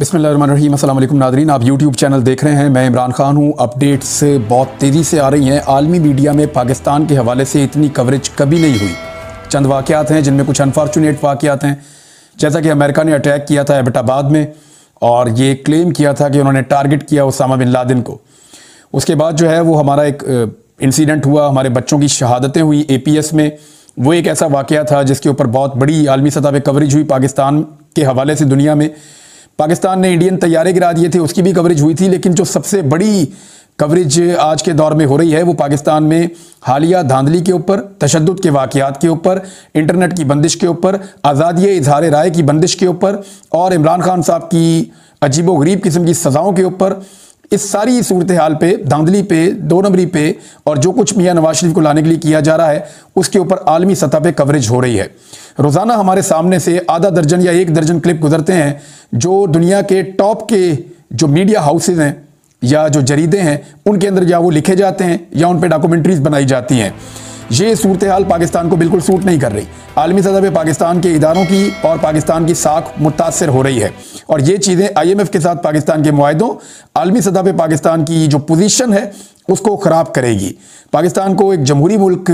बिस्मिल्लाहिर्रहमानिर्रहीम। अस्सलाम वालेकुम नादरीन, आप यूट्यूब चैनल देख रहे हैं। मैं इमरान खान हूँ। अपडेट्स बहुत तेज़ी से आ रही हैं। आलमी मीडिया में पाकिस्तान के हवाले से इतनी कवरेज कभी नहीं हुई। चंद वाक़यात हैं जिनमें कुछ अनफॉर्चुनेट वाक़यात हैं, जैसा कि अमेरिका ने अटैक किया था एबटाबाद में और ये क्लेम किया था कि उन्होंने टारगेट किया उसामा बिन लादेन को। उसके बाद जो है वो हमारा एक इंसिडेंट हुआ, हमारे बच्चों की शहादतें हुई APS में। वो एक ऐसा वाक़या था जिसके ऊपर बहुत बड़ी आलमी सतह पे कवरेज हुई पाकिस्तान के हवाले से। दुनिया में पाकिस्तान ने इंडियन तैयारे गिरा दिए थे, उसकी भी कवरेज हुई थी। लेकिन जो सबसे बड़ी कवरेज आज के दौर में हो रही है वो पाकिस्तान में हालिया धांधली के ऊपर, तशद्दुद के वाक़यात के ऊपर, इंटरनेट की बंदिश के ऊपर, आज़ादी इज़हार राय की बंदिश के ऊपर और इमरान खान साहब की अजीबो गरीब किस्म की सज़ाओं के ऊपर। इस सारी सूरत हाल पे, धांधली पे, दो नंबरी पे और जो कुछ मियां नवाज शरीफ को लाने के लिए किया जा रहा है उसके ऊपर आलमी सतह पे कवरेज हो रही है। रोज़ाना हमारे सामने से आधा दर्जन या एक दर्जन क्लिप गुजरते हैं जो दुनिया के टॉप के जो मीडिया हाउसेज हैं या जो जरीदे हैं उनके अंदर या वो लिखे जाते हैं या उन पर डॉक्यूमेंट्रीज बनाई जाती हैं। ये सूरत हाल पाकिस्तान को बिल्कुल सूट नहीं कर रही। आलमी सतह पे पाकिस्तान के इदारों की और पाकिस्तान की साख मुतासर हो रही है और ये चीज़ें IMF के साथ पाकिस्तान के मुआहदों, आलमी सतह पे पाकिस्तान की जो पोजीशन है उसको ख़राब करेगी। पाकिस्तान को एक जमहूरी मुल्क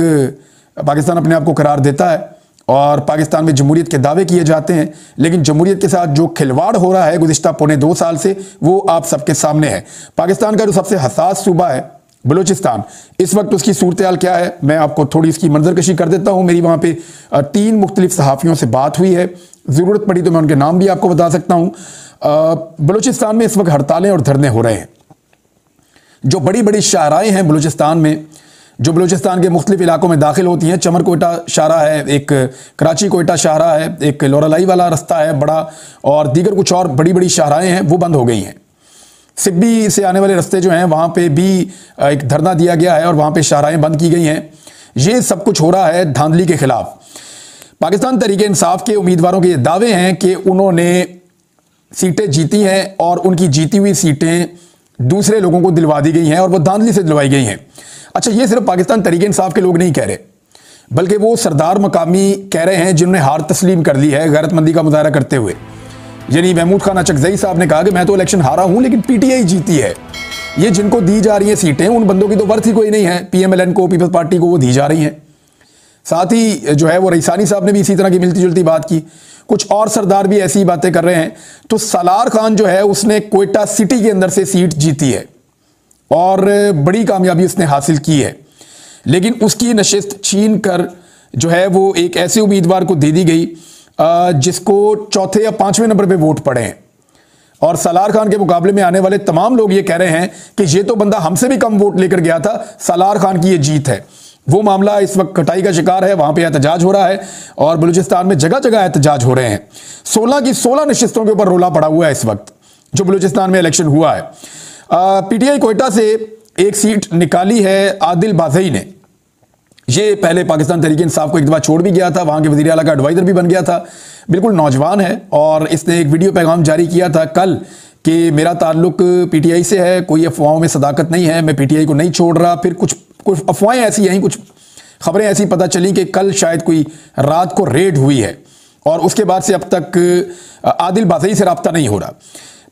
पाकिस्तान अपने आप को करार देता है और पाकिस्तान में जमहूरियत के दावे किए जाते हैं, लेकिन जमहूरियत के साथ जो खिलवाड़ हो रहा है गुज़िश्ता पौने 2 साल से वो आप सबके सामने है। पाकिस्तान का जो सबसे हसास सूबा है बलूचिस्तान, इस वक्त उसकी सूरत हाल क्या है मैं आपको थोड़ी इसकी मंजरकशी कर देता हूँ। मेरी वहाँ पे 3 मुख्तलिफ सहाफ़ियों से बात हुई है, ज़रूरत पड़ी तो मैं उनके नाम भी आपको बता सकता हूँ। बलूचिस्तान में इस वक्त हड़तालें और धरने हो रहे हैं। जो बड़ी बड़ी शाहराएँ हैं बलूचिस्तान में, जो बलूचिस्तान के मुख्तलिफ इलाकों में दाखिल होती हैं, चमर कोयटा शाहरा है, एक कराची कोयटा शाहरा है, एक लोरालाई वाला रास्ता है बड़ा और दीगर कुछ और बड़ी बड़ी शाहराएँ हैं, वो बंद हो गई हैं। सिब्बी से आने वाले रास्ते जो हैं वहाँ पे भी एक धरना दिया गया है और वहाँ पे शाहराएँ बंद की गई हैं। ये सब कुछ हो रहा है धांधली के खिलाफ। पाकिस्तान तहरीक इंसाफ के उम्मीदवारों के ये दावे हैं कि उन्होंने सीटें जीती हैं और उनकी जीती हुई सीटें दूसरे लोगों को दिलवा दी गई हैं और वो धांधली से दिलवाई गई हैं। अच्छा, ये सिर्फ पाकिस्तान तहरीक इंसाफ के लोग नहीं कह रहे, बल्कि वो सरदार मकामी कह रहे हैं जिन्होंने हार तस्लीम कर ली है गैरतमंदी का मुजाहरा करते हुए। यानी महमूद खान अचकजई साहब ने कहा कि मैं तो इलेक्शन हारा हूं लेकिन PTI जीती है। ये जिनको दी जा रही हैं सीटें उन बंदों की तो वर्थ ही कोई नहीं है। PMLN को, पीपल्स पार्टी को वो दी जा रही हैं। साथ ही जो है वो रईसानी साहब ने भी इसी तरह की मिलती जुलती बात की। कुछ और सरदार भी ऐसी बातें कर रहे हैं। तो सलार खान जो है उसने कोयटा सिटी के अंदर से सीट जीती है और बड़ी कामयाबी उसने हासिल की है, लेकिन उसकी नशिस्त छीन कर जो है वो एक ऐसे उम्मीदवार को दे दी गई जिसको चौथे या 5वें नंबर पे वोट पड़े हैं। और सलार खान के मुकाबले में आने वाले तमाम लोग ये कह रहे हैं कि ये तो बंदा हमसे भी कम वोट लेकर गया था, सलार खान की ये जीत है। वो मामला इस वक्त कटाई का शिकार है, वहां पे एहतजाज हो रहा है और बलूचिस्तान में जगह जगह एहतजाज हो रहे हैं। 16 की 16 नशिस्तों के ऊपर रोला पड़ा हुआ है इस वक्त जो बलूचिस्तान में इलेक्शन हुआ है। PTI कोयटा से एक सीट निकाली है आदिल बाज़ई ने। ये पहले पाकिस्तान तहरीक इंसाफ को एक दफ़ा छोड़ भी गया था, वहाँ के वज़ीर आला का एडवाइज़र भी बन गया था। बिल्कुल नौजवान है और इसने एक वीडियो पैगाम जारी किया था कल कि मेरा ताल्लुक PTI से है, कोई अफवाहों में सदाकत नहीं है, मैं PTI को नहीं छोड़ रहा। फिर कुछ अफवाहें ऐसी आई, कुछ खबरें ऐसी पता चली कि कल शायद कोई रात को रेड हुई है और उसके बाद से अब तक आदिल बाज़ई से रब्ता नहीं हो रहा।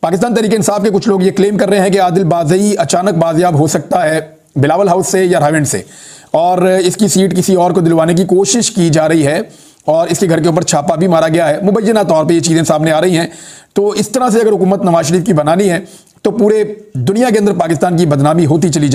पाकिस्तान तहरीक इंसाफ के कुछ लोग ये क्लेम कर रहे हैं कि आदिल बाज़ई अचानक बाजियाब हो सकता है बिलावल हाउस से या रावेंड से और इसकी सीट किसी और को दिलवाने की कोशिश की जा रही है और इसके घर के ऊपर छापा भी मारा गया है। मुबैना तौर पे ये चीज़ें सामने आ रही हैं। तो इस तरह से अगर हुकूमत नवाज शरीफ की बनानी है तो पूरे दुनिया के अंदर पाकिस्तान की बदनामी होती चली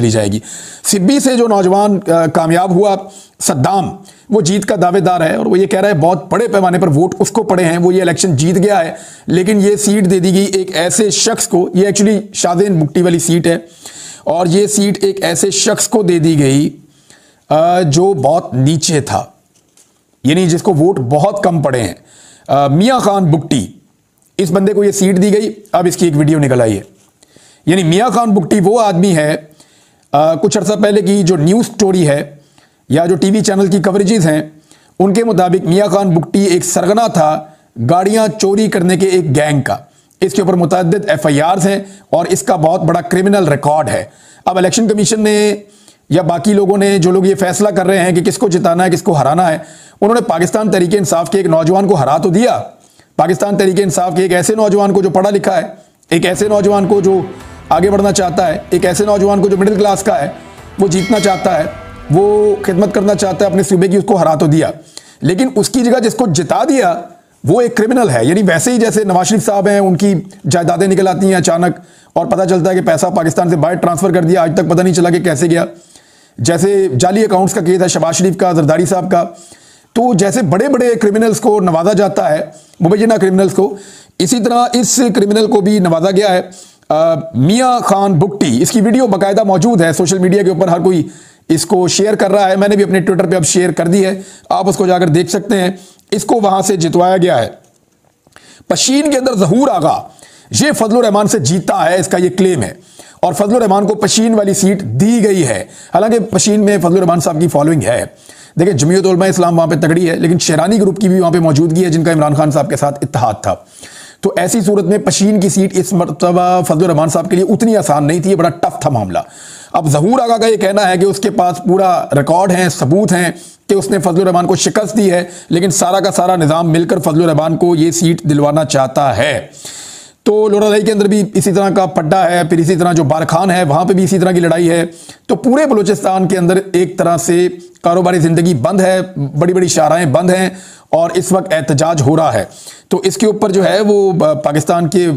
जाएगी। सिब्बी से जो नौजवान कामयाब हुआ सद्दाम, वो जीत का दावेदार है और वो ये कह रहा है बहुत बड़े पैमाने पर वोट उसको पड़े हैं, वो ये इलेक्शन जीत गया है, लेकिन ये सीट दे दी गई एक ऐसे शख्स को। ये एक्चुअली शादेन बुगटी वाली सीट है और ये सीट एक ऐसे शख्स को दे दी गई जो बहुत नीचे था, यानी जिसको वोट बहुत कम पड़े हैं। मियां खान बुगटी, इस बंदे को ये सीट दी गई। अब इसकी एक वीडियो निकल आई है। यानी मियां खान बुगटी वो आदमी है, कुछ अर्सा पहले की जो न्यूज़ स्टोरी है या जो TV चैनल की कवरेजेस हैं उनके मुताबिक मियां खान बुगटी एक सरगना था गाड़ियां चोरी करने के एक गैंग का। इसके ऊपर मुतअद्दिद FIRs हैं और इसका बहुत बड़ा क्रिमिनल रिकॉर्ड है। अब इलेक्शन कमीशन ने या बाकी लोगों ने, जो लोग ये फैसला कर रहे हैं कि किसको जिताना है किसको हराना है, उन्होंने पाकिस्तान तहरीक इंसाफ के एक नौजवान को हरा तो दिया, पाकिस्तान तहरीक इंसाफ के एक ऐसे नौजवान को जो पढ़ा लिखा है, एक ऐसे नौजवान को जो आगे बढ़ना चाहता है, एक ऐसे नौजवान को जो मिडिल क्लास का है, वो जीतना चाहता है, वो खिदमत करना चाहता है अपने सूबे की, उसको हरा तो दिया, लेकिन उसकी जगह जिसको जिता दिया वो एक क्रिमिनल है। यानी वैसे ही जैसे नवाज शरीफ साहब हैं, उनकी जायदादें निकल आती हैं अचानक और पता चलता है कि पैसा पाकिस्तान से बाहर ट्रांसफर कर दिया, आज तक पता नहीं चला कि कैसे गया। जैसे जाली अकाउंट्स का केस है शहबाज शरीफ का, जरदारी साहब का। तो जैसे बड़े बड़े क्रिमिनल्स को नवाजा जाता है, मुबैना क्रिमिनल्स को, इसी तरह इस क्रिमिनल को भी नवाजा गया है। मियां खान बुट्टी, इसकी वीडियो बाकायदा मौजूद है सोशल मीडिया के ऊपर, हर कोई इसको शेयर कर रहा है। मैंने भी अपने ट्विटर पे अब शेयर कर दी है, आप उसको जाकर देख सकते हैं। इसको वहां से जितवाया गया है। पशीन के अंदर जहूर आगा ये फजलुर रहमान से जीता है, इसका ये क्लेम है, और फजलुर रहमान को पशीन वाली सीट दी गई है। हालांकि पशीन में फजलुर रहमान साहब की फॉलोइंग है। देखिए, जमीयत उलमा इस्लाम वहां पे तगड़ी है, लेकिन शेरानी ग्रुप की भी वहां पे मौजूदगी है, जिनका इमरान खान साहब के साथ इत्तेहाद था। तो ऐसी सूरत में पशीन की सीट इस मरतबा फजलुर रहमान साहब के लिए उतनी आसान नहीं थी, ये बड़ा टफ था मामला। अब जहूर आगा का ये कहना है कि उसके पास पूरा रिकॉर्ड है, सबूत हैं कि उसने फजलुर रहमान को शिकस्त दी है, लेकिन सारा का सारा निज़ाम मिलकर फजलुर रहमान को ये सीट दिलवाना चाहता है। तो लोरालाई के अंदर भी इसी तरह का पड्डा है, फिर इसी तरह जो बारखान है वहां पे भी इसी तरह की लड़ाई है। तो पूरे बलूचिस्तान के अंदर एक तरह से कारोबारी जिंदगी बंद है, बड़ी बड़ी शाहराएं बंद हैं और इस वक्त एहतजाज हो रहा है। तो इसके ऊपर जो है वो पाकिस्तान के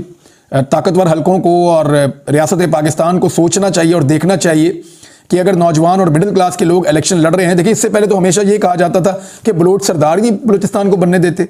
ताकतवर हलकों को और रियासत पाकिस्तान को सोचना चाहिए और देखना चाहिए कि अगर नौजवान और मिडिल क्लास के लोग इलेक्शन लड़ रहे हैं। देखिए, इससे पहले तो हमेशा ये कहा जाता था कि बलोच सरदार ही बलूचिस्तान को बनने देते।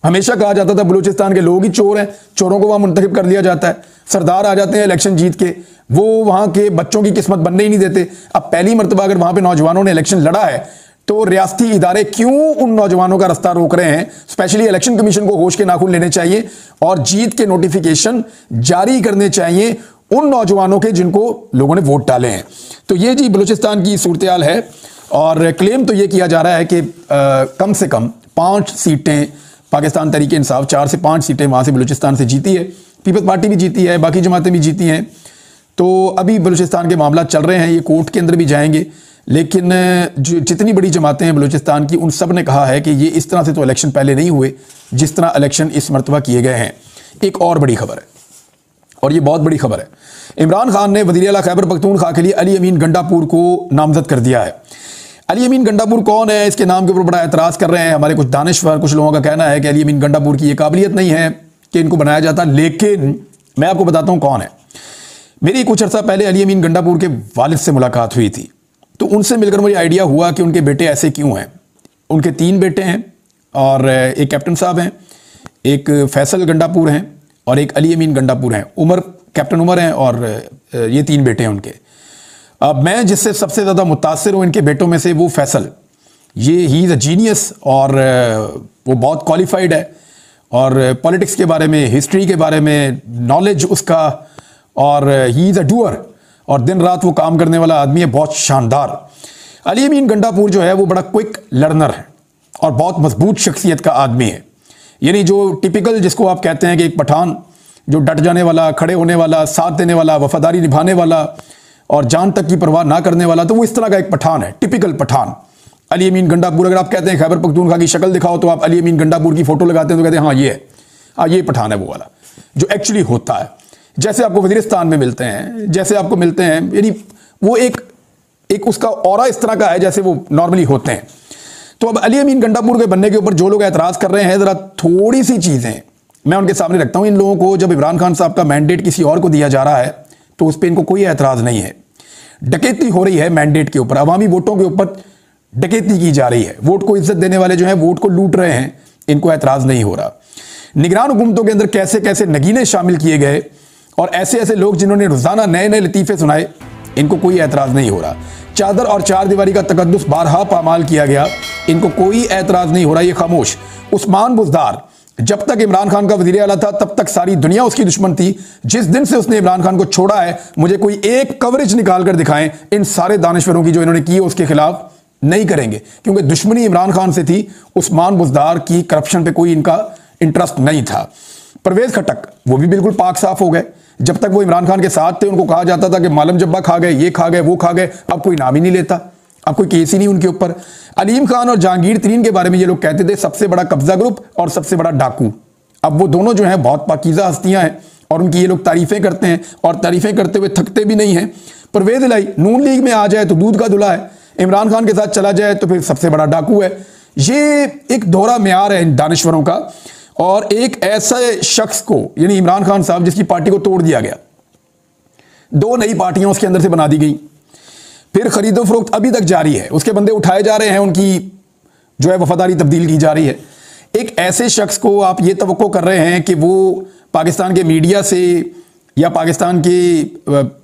हमेशा कहा जाता था बलूचिस्तान के लोग ही चोर हैं, चोरों को वहां मुंतखब कर लिया जाता है, सरदार आ जाते हैं इलेक्शन जीत के, वो वहां के बच्चों की किस्मत बनने ही नहीं देते। अब पहली मरतबा अगर वहां पे नौजवानों ने इलेक्शन लड़ा है तो रियासती इदारे क्यों उन नौजवानों का रास्ता रोक रहे हैं? स्पेशली इलेक्शन कमीशन को होश के नाखून लेने चाहिए और जीत के नोटिफिकेशन जारी करने चाहिए उन नौजवानों के जिनको लोगों ने वोट डाले हैं। तो ये जी बलूचिस्तान की सूरत-ए-हाल है और क्लेम तो ये किया जा रहा है कि कम से कम 5 सीटें पाकिस्तान तहरीक इंसाफ, 4 से 5 सीटें वहाँ से बलूचिस्तान से जीती है। पीपल्स पार्टी भी जीती है, बाकी जमातें भी जीती हैं। तो अभी बलूचिस्तान के मामला चल रहे हैं, ये कोर्ट के अंदर भी जाएंगे, लेकिन जो जितनी बड़ी जमातें हैं बलूचिस्तान की, उन सब ने कहा है कि ये इस तरह से तो इलेक्शन पहले नहीं हुए जिस तरह इलेक्शन इस मरतबा किए गए हैं। एक और बड़ी खबर है, और ये बहुत बड़ी खबर है, इमरान खान ने वज़ीर आला खैबर पख्तूनख्वा के लिए अली अमीन गंडापुर को नामजद कर दिया है। अली अमीन गंडापुर कौन है? इसके नाम के ऊपर बड़ा एतराज़ कर रहे हैं हमारे कुछ दानिश्वर, कुछ लोगों का कहना है कि अली अमीन गंडापुर की ये काबिलियत नहीं है कि इनको बनाया जाता। लेकिन मैं आपको बताता हूँ कौन है। मेरी कुछ अर्सा पहले अली अमीन गंडापुर के वालिद से मुलाकात हुई थी, तो उनसे मिलकर मुझे आइडिया हुआ कि उनके बेटे ऐसे क्यों हैं। उनके 3 बेटे हैं और एक कैप्टन साहब हैं, एक फैसल गंडापुर हैं और एक अली अमीन गंडापुर हैं। कैप्टन उमर हैं और ये 3 बेटे हैं उनके। अब मैं जिससे सबसे ज़्यादा मुतासिर हूँ इनके बेटों में से, वो फैसल, ये ही इज़ अ जीनियस और वो बहुत क्वालिफाइड है और पॉलिटिक्स के बारे में, हिस्ट्री के बारे में नॉलेज उसका, और ही इज़ अ डूअर और दिन रात वो काम करने वाला आदमी है, बहुत शानदार। अली अमीन गंडापुर जो है वो बड़ा क्विक लर्नर है और बहुत मजबूत शख्सियत का आदमी है। यानी जो टिपिकल जिसको आप कहते हैं कि एक पठान जो डट जाने वाला, खड़े होने वाला, साथ देने वाला, वफादारी निभाने वाला और जान तक की परवाह ना करने वाला, तो वो इस तरह का एक पठान है, टिपिकल पठान अली अमीन गंडापुर। अगर आप कहते हैं खैबर पख्तूनख्वा की शक्ल दिखाओ तो आप अली अमीन गंडापुर की फोटो लगाते हैं तो कहते हैं हाँ ये है, हाँ ये पठान है वो वाला जो एक्चुअली होता है। जैसे आपको वज़ीरिस्तान में मिलते हैं, जैसे आपको मिलते हैं, यानी वो एक उसका ऑरा इस तरह का है जैसे वो नॉर्मली होते हैं। तो अब अली अमीन गंडापुर के बनने के ऊपर जो लोग एतराज़ कर रहे हैं, ज़रा थोड़ी सी चीज़ें मैं उनके सामने रखता हूँ। इन लोगों को जब इमरान खान साहब का मैंडेट किसी और को दिया जा रहा है तो उस पर इनको कोई एतराज़ नहीं है। डकैती हो रही है मैंडेट के ऊपर, अवामी वोटों के ऊपर डकैती की जा रही है, वोट को इज्जत देने वाले जो हैं वोट को लूट रहे हैं, इनको एतराज़ नहीं हो रहा। निगरान हुकूमतों के अंदर कैसे कैसे नगीने शामिल किए गए और ऐसे ऐसे लोग जिन्होंने रोज़ाना नए नए लतीफ़े सुनाए, इनको कोई एतराज़ नहीं हो रहा। चादर और चार दीवारी का तकद्दुस बारहा पामाल किया गया, इनको कोई एतराज़ नहीं हो रहा, ये खामोश। उस्मान बुज़दार जब तक इमरान खान का वज़ीर आला था तब तक सारी दुनिया उसकी दुश्मन थी। जिस दिन से उसने इमरान खान को छोड़ा है, मुझे कोई एक कवरेज निकाल कर दिखाएं इन सारे दानिश्वरों की जो इन्होंने की है उसके खिलाफ, नहीं करेंगे, क्योंकि दुश्मनी इमरान खान से थी। उस्मान बुज़दार की करप्शन पे कोई इनका इंटरेस्ट नहीं था। परवेज़ खट्टक वो भी बिल्कुल पाक साफ हो गए। जब तक वो इमरान खान के साथ थे उनको कहा जाता था कि मालम जब्बा खा गए, ये खा गए, वो खा गए, अब कोई नाम ही नहीं लेता, अब कोई केस ही नहीं उनके ऊपर। अलीम खान और जहांगीर तरीन के बारे में ये लोग कहते थे सबसे बड़ा कब्जा ग्रुप और सबसे बड़ा डाकू। अब वो दोनों जो हैं बहुत पाकीज़ा हस्तियां हैं और उनकी ये लोग तारीफ़ें करते हैं और तारीफ़ें करते हुए थकते भी नहीं हैं। परवेज़ इलाही नून लीग में आ जाए तो दूध का धुला है, इमरान खान के साथ चला जाए तो फिर सबसे बड़ा डाकू है। ये एक दोहरा म्यार है इन दानिश्वरों का। और एक ऐसे शख्स को यानी इमरान खान साहब जिसकी पार्टी को तोड़ दिया गया, 2 नई पार्टियां उसके अंदर से बना दी गई, फिर खरीदो फरोख्त अभी तक जारी है, उसके बंदे उठाए जा रहे हैं, उनकी जो है वफादारी तब्दील की जा रही है। एक ऐसे शख्स को आप ये तवक्को कर रहे हैं कि वो पाकिस्तान के मीडिया से या पाकिस्तान के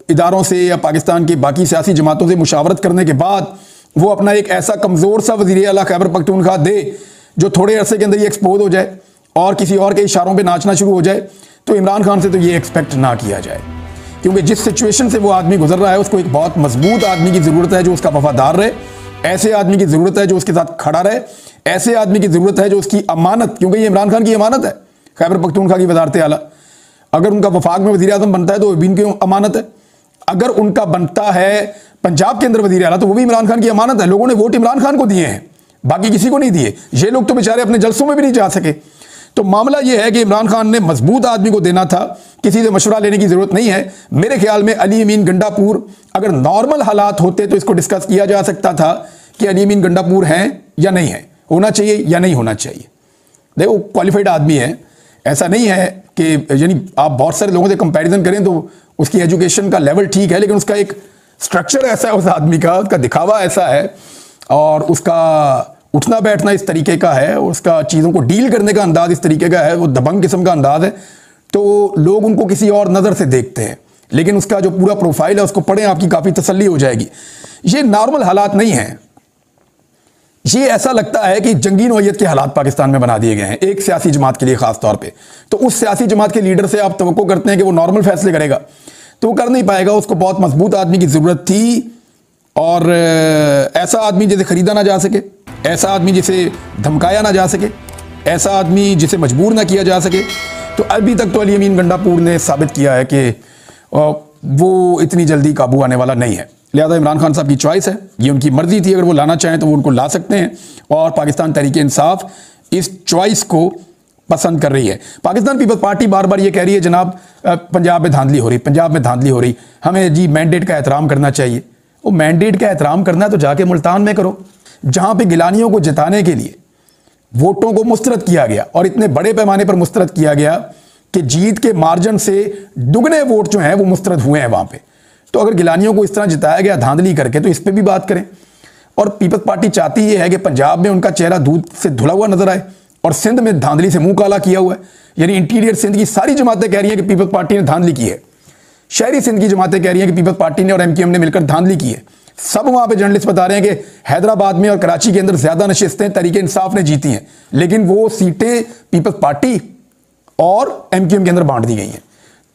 इदारों से या पाकिस्तान के बाकी सियासी जमातों से मुशावरत करने के बाद वो अपना एक ऐसा कमज़ोर सा वज़ीर आला खैबर पख्तूनख्वा दे जो थोड़े अरसे के अंदर ये एक्सपोज हो जाए और किसी और के इशारों पे नाचना शुरू हो जाए, तो इमरान खान से तो ये एक्सपेक्ट ना किया जाए। क्योंकि जिस सिचुएशन से वो आदमी गुजर रहा है उसको एक बहुत मजबूत आदमी की ज़रूरत है जो उसका वफादार रहे, ऐसे आदमी की ज़रूरत है जो उसके साथ खड़ा रहे, ऐसे आदमी की ज़रूरत है जो उसकी अमानत, क्योंकि ये इमरान खान की अमानत है खैबर पख्तूनख्वा की वज़ारत आला। अगर उनका वफाक में वज़ीर आज़म बनता है तो वो भी इनकी अमानत है, अगर उनका बनता है पंजाब के अंदर वज़ीर आला तो वो भी इमरान खान की अमानत है। लोगों ने वोट इमरान खान को दिए हैं, बाकी किसी को नहीं दिए। ये लोग तो बेचारे अपने जलसों में भी नहीं जा सके। तो मामला यह है कि इमरान खान ने मजबूत आदमी को देना था, किसी से मशवरा लेने की जरूरत नहीं है। मेरे ख्याल में अली अमीन गंडापुर, अगर नॉर्मल हालात होते तो इसको डिस्कस किया जा सकता था कि अली अमीन गंडापुर हैं या नहीं है, होना चाहिए या नहीं होना चाहिए। देखो क्वालिफाइड आदमी है, ऐसा नहीं है कि यानी आप बहुत सारे लोगों से कंपैरिजन करें तो उसकी एजुकेशन का लेवल ठीक है, लेकिन उसका एक स्ट्रक्चर ऐसा है उस आदमी का, उसका दिखावा ऐसा है और उसका उठना बैठना इस तरीके का है, उसका चीज़ों को डील करने का अंदाज इस तरीके का है, वो दबंग किस्म का अंदाज है, तो लोग उनको किसी और नज़र से देखते हैं। लेकिन उसका जो पूरा प्रोफाइल है उसको पढ़ें, आपकी काफ़ी तसल्ली हो जाएगी। ये नॉर्मल हालात नहीं हैं, ये ऐसा लगता है कि जंगी नौयत के हालात पाकिस्तान में बना दिए गए हैं एक सियासी जमात के लिए ख़ास तौर पे। तो उस सियासी जमात के लीडर से आप तवक्को करते हैं कि वो नॉर्मल फैसले करेगा, तो वो कर नहीं पाएगा। उसको बहुत मजबूत आदमी की ज़रूरत थी और ऐसा आदमी जिसे ख़रीदा ना जा सके, ऐसा आदमी जिसे धमकाया ना जा सके, ऐसा आदमी जिसे मजबूर ना किया जा सके। तो अभी तक तो अली अमीन गंडापुर ने साबित किया है कि वो इतनी जल्दी काबू आने वाला नहीं है। लिहाजा इमरान खान साहब की चॉइस है, ये उनकी मर्जी थी, अगर वो लाना चाहें तो वो उनको ला सकते हैं और पाकिस्तान तहरीक इंसाफ इस चॉइस को पसंद कर रही है। पाकिस्तान पीपल्स पार्टी बार बार ये कह रही है जनाब पंजाब में धांधली हो रही, पंजाब में धांधली हो रही, हमें जी मैंडेट का एहतराम करना चाहिए। वो मैंडेट का एहतराम करना है तो जाके मुल्तान में करो, जहां पे गिलानियों को जिताने के लिए वोटों को मुस्तरद किया गया और इतने बड़े पैमाने पर मुस्तरद किया गया कि जीत के मार्जिन से दुगने वोट जो हैं वो मुस्तरद हुए हैं वहां पे। तो अगर गिलानियों को इस तरह जिताया गया धांधली करके, तो इस पर भी बात करें। और पीपल्स पार्टी चाहती ये है कि पंजाब में उनका चेहरा दूध से धुला हुआ नजर आए और सिंध में धांधली से मुंह काला किया हुआ है। यानी इंटीरियर सिंध की सारी जमातें कह रही हैं कि पीपल्स पार्टी ने धांधली की है, शहरी सिंध की जमातें कह रही हैं कि पीपल्स पार्टी ने और एमक्यूएम ने मिलकर धांधली की है। सब वहां पे जर्नलिस्ट बता रहे हैं कि हैदराबाद में और कराची के अंदर ज्यादा नशिस्तें तहरीक इंसाफ ने जीती हैं, लेकिन वो सीटें पीपल्स पार्टी और एमक्यूएम के अंदर बांट दी गई हैं।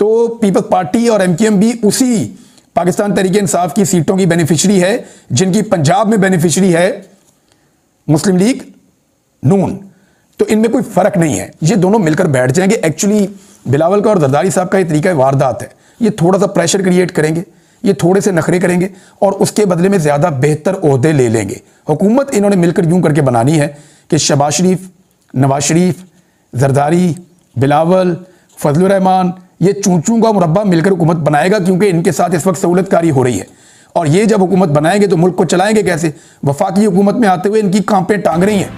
तो पीपल्स पार्टी और एमक्यूएम भी उसी पाकिस्तान तहरीक इंसाफ की सीटों की बेनिफिशरी है जिनकी पंजाब में बेनिफिशरी है मुस्लिम लीग नून। तो इनमें कोई फर्क नहीं है, ये दोनों मिलकर बैठ जाएंगे। एक्चुअली बिलावल का और जरदारी साहब का ये तरीका वारदात है, ये थोड़ा सा प्रेशर क्रिएट करेंगे, ये थोड़े से नखरे करेंगे और उसके बदले में ज्यादा बेहतर ओहदे ले लेंगे। हुकूमत इन्होंने मिलकर यूं करके बनानी है कि शहबाज शरीफ, नवाज शरीफ, जरदारी, बिलावल, फजलुर रहमान, ये चूचू का मुरब्बा मिलकर हुकूमत बनाएगा, क्योंकि इनके साथ इस वक्त सहूलतकारी हो रही है। और ये जब हुकूमत बनाएंगे तो मुल्क को चलाएंगे कैसे? वफाकी हुकूमत में आते हुए इनकी कांपें टांग रही हैं।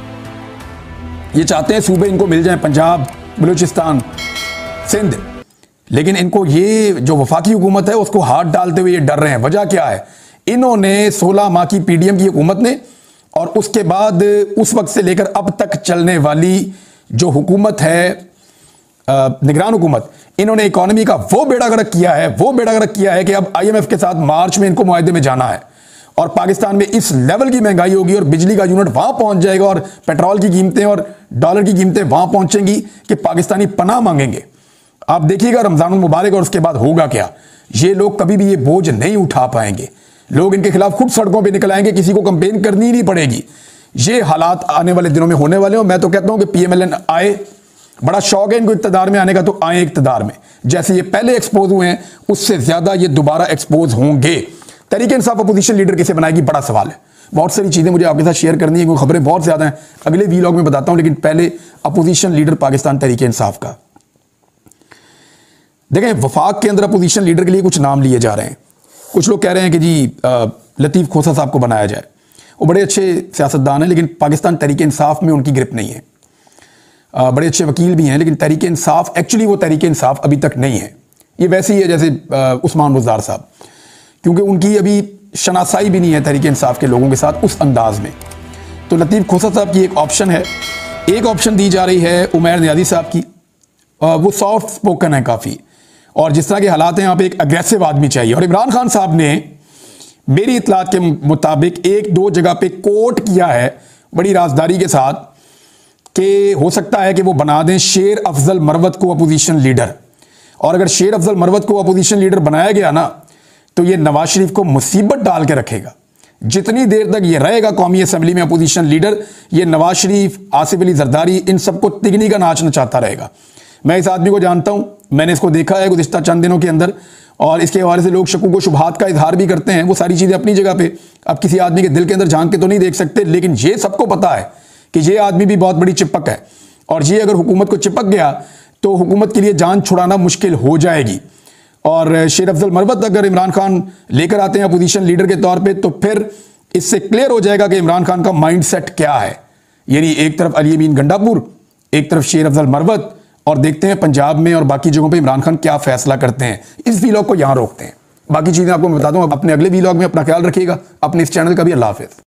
ये चाहते हैं सूबे इनको मिल जाएं, पंजाब, बलूचिस्तान, सिंध, लेकिन इनको ये जो वफाकी हुकूमत है उसको हाथ डालते हुए ये डर रहे हैं। वजह क्या है? इन्होंने 16 माह की पीडीएम की हुकूमत ने और उसके बाद उस वक्त से लेकर अब तक चलने वाली जो हुकूमत है निगरान हुकूमत, इन्होंने इकोनॉमी का वो बेड़ा गर्क किया है कि अब आईएमएफ के साथ मार्च में इनको मुआहदे में जाना है और पाकिस्तान में इस लेवल की महंगाई होगी और बिजली का यूनिट वहां पहुंच जाएगा और पेट्रोल की कीमतें और डॉलर की कीमतें वहां पहुंचेंगी कि पाकिस्तानी पनाह मांगेंगे। आप देखिएगा रमजान मुबारक और उसके बाद होगा क्या। ये लोग कभी भी ये बोझ नहीं उठा पाएंगे, लोग इनके खिलाफ खुद सड़कों पर निकल आएंगे, किसी को कंपेन करनी ही नहीं पड़ेगी। ये हालात आने वाले दिनों में होने वाले हैं। मैं तो कहता हूं कि पीएमएलएन आए, बड़ा शौक है इनको इक्तदार में आने का, तो आए इक्तदार में। जैसे ये पहले एक्सपोज हुए हैं उससे ज्यादा ये दोबारा एक्सपोज होंगे। तहरीक इंसाफ अपोजिशन लीडर किसे बनाएगी, बड़ा सवाल है। बहुत सारी चीजें मुझे आपके साथ शेयर करनी है क्योंकि खबरें बहुत ज्यादा हैं, अगले वीलॉग में बताता हूं, लेकिन पहले अपोजिशन लीडर पाकिस्तान तहरीक इंसाफ का। देखें, वफाक के अंदर अपोजिशन लीडर के लिए कुछ नाम लिए जा रहे हैं। कुछ लोग कह रहे हैं कि जी लतीफ़ खोसा साहब को बनाया जाए। वो बड़े अच्छे सियासतदान हैं, लेकिन पाकिस्तान तहरीक इंसाफ में उनकी ग्रिप नहीं है। बड़े अच्छे वकील भी हैं, लेकिन तहरीक इंसाफ एक्चुअली वो तहरीक इंसाफ अभी तक नहीं है। ये वैसे ही है जैसे उस्मान बुज़दार साहब, क्योंकि उनकी अभी शनासाई भी नहीं है तहरीक इंसाफ के लोगों के साथ उस अंदाज में। तो लतीफ़ खोसा साहब की एक ऑप्शन है। एक ऑप्शन दी जा रही है उमैर नियाज़ी साहब की। वो सॉफ्ट स्पोकन है काफ़ी, और जिस तरह के हालात हैं यहाँ पे एक अग्रेसिव आदमी चाहिए। और इमरान खान साहब ने मेरी इतलात के मुताबिक 1-2 जगह पे कोट किया है बड़ी राजदारी के साथ कि हो सकता है कि वो बना दें शेर अफजल मरवत को अपोजिशन लीडर। और अगर शेर अफजल मरवत को अपोजिशन लीडर बनाया गया ना, तो ये नवाज शरीफ को मुसीबत डाल के रखेगा। जितनी देर तक ये रहेगा कौमी असम्बली में अपोजिशन लीडर, ये नवाज शरीफ, आसिफ अली जरदारी, इन सबको तिगनी का नाच नचाता रहेगा। मैं इस आदमी को जानता हूं, मैंने इसको देखा है गुज़िश्ता चंद दिनों के अंदर, और इसके हवाले से लोग शकूक व शुबहात का इजहार भी करते हैं। वो सारी चीज़ें अपनी जगह पे, अब किसी आदमी के दिल के अंदर झांक के तो नहीं देख सकते, लेकिन ये सबको पता है कि ये आदमी भी बहुत बड़ी चिपक है, और ये अगर हुकूमत को चिपक गया तो हुकूमत के लिए जान छुड़ाना मुश्किल हो जाएगी। और शेर अफजल मरवत अगर इमरान खान लेकर आते हैं अपोजिशन लीडर के तौर पे, तो फिर इससे क्लियर हो जाएगा कि इमरान खान का माइंड सेट क्या है। यानी एक तरफ अली अमीन गंडापुर, एक तरफ शेर अफजल मरवत, और देखते हैं पंजाब में और बाकी जगहों पे इमरान खान क्या फैसला करते हैं। इस वीलॉग को यहाँ रोकते हैं, बाकी चीज़ें आपको मैं बता दूँ अपने अगले वीलॉग में। अपना ख्याल रखिएगा, अपने इस चैनल का भी। अल्लाह हाफिज़।